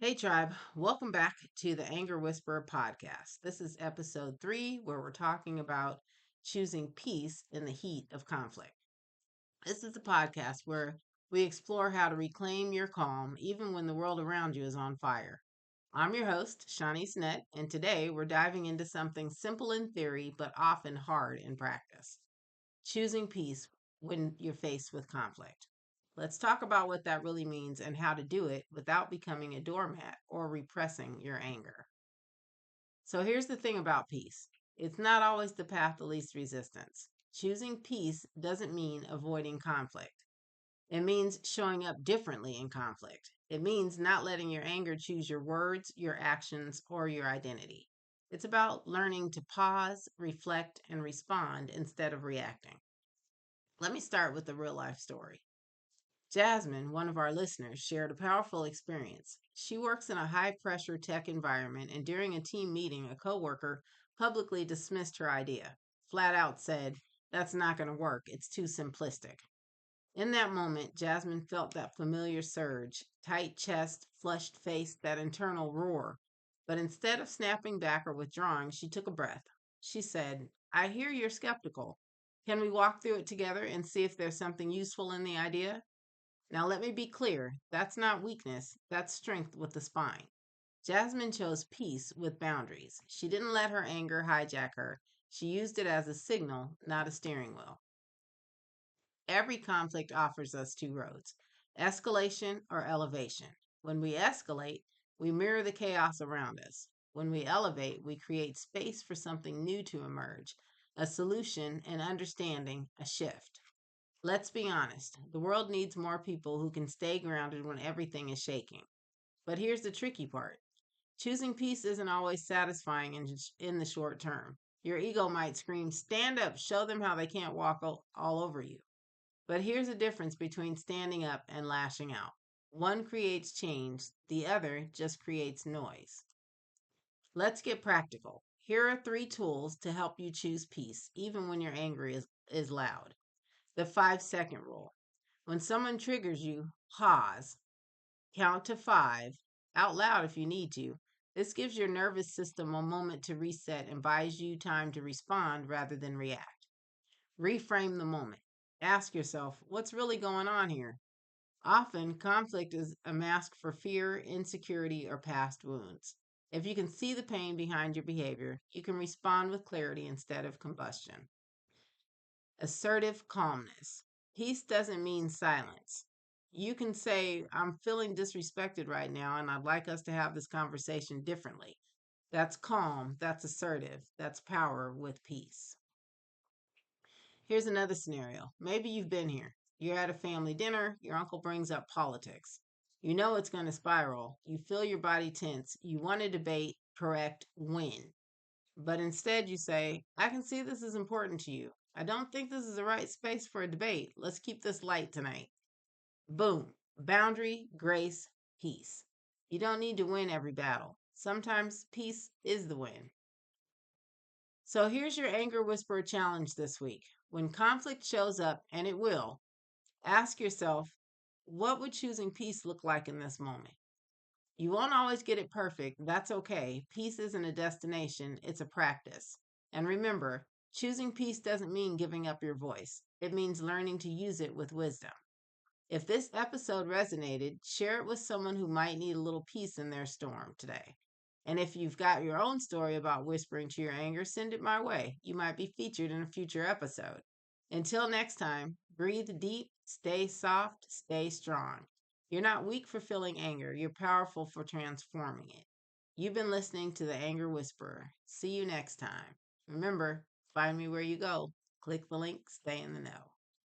Hey, tribe. Welcome back to the Anger Whisperer podcast. This is episode 3, where we're talking about choosing peace in the heat of conflict. This is a podcast where we explore how to reclaim your calm even when the world around you is on fire. I'm your host, Shawnnyce Nutt, and today we're diving into something simple in theory but often hard in practice: choosing peace when you're faced with conflict. Let's talk about what that really means and how to do it without becoming a doormat or repressing your anger. So, here's the thing about peace: it's not always the path of least resistance. Choosing peace doesn't mean avoiding conflict, it means showing up differently in conflict. It means not letting your anger choose your words, your actions, or your identity. It's about learning to pause, reflect, and respond instead of reacting. Let me start with a real life story. Jasmine, one of our listeners, shared a powerful experience. She works in a high pressure tech environment, and during a team meeting, a coworker publicly dismissed her idea. Flat out said, "That's not going to work. It's too simplistic." In that moment, Jasmine felt that familiar surge: tight chest, flushed face, that internal roar. But instead of snapping back or withdrawing, she took a breath. She said, "I hear you're skeptical. Can we walk through it together and see if there's something useful in the idea?" Now, let me be clear: that's not weakness, that's strength with the spine. Jasmine chose peace with boundaries. She didn't let her anger hijack her. She used it as a signal, not a steering wheel. Every conflict offers us two roads: escalation or elevation. When we escalate, we mirror the chaos around us. When we elevate, we create space for something new to emerge: a solution, an understanding, a shift. Let's be honest, the world needs more people who can stay grounded when everything is shaking. But here's the tricky part: choosing peace isn't always satisfying in the short term. Your ego might scream, "Stand up, show them how they can't walk all over you." But here's the difference between standing up and lashing out: one creates change, the other just creates noise. Let's get practical. Here are 3 tools to help you choose peace, even when your anger is loud. The 5-second rule. When someone triggers you, pause, count to 5, out loud if you need to. This gives your nervous system a moment to reset and buys you time to respond rather than react. Reframe the moment. Ask yourself, what's really going on here? Often, conflict is a mask for fear, insecurity, or past wounds. If you can see the pain behind your behavior, you can respond with clarity instead of combustion. Assertive calmness. Peace doesn't mean silence. You can say, "I'm feeling disrespected right now, and I'd like us to have this conversation differently." That's calm, that's assertive, that's power with peace. Here's another scenario. Maybe you've been here. You're at a family dinner, your uncle brings up politics. You know it's going to spiral. You feel your body tense. You want to debate, correct, win. But instead, you say, "I can see this is important to you. I don't think this is the right space for a debate. Let's keep this light tonight." Boom. Boundary, grace, peace. You don't need to win every battle. Sometimes peace is the win. So here's your anger whisperer challenge this week. When conflict shows up, and it will, ask yourself, what would choosing peace look like in this moment? You won't always get it perfect. That's okay. Peace isn't a destination, it's a practice. And remember, choosing peace doesn't mean giving up your voice, it means learning to use it with wisdom. If this episode resonated, share it with someone who might need a little peace in their storm today. And if you've got your own story about whispering to your anger, send it my way. You might be featured in a future episode. Until next time, breathe deep, stay soft, stay strong. You're not weak for feeling anger, you're powerful for transforming it. You've been listening to The Anger Whisperer. See you next time. Remember, find me where you go. Click the link, stay in the know.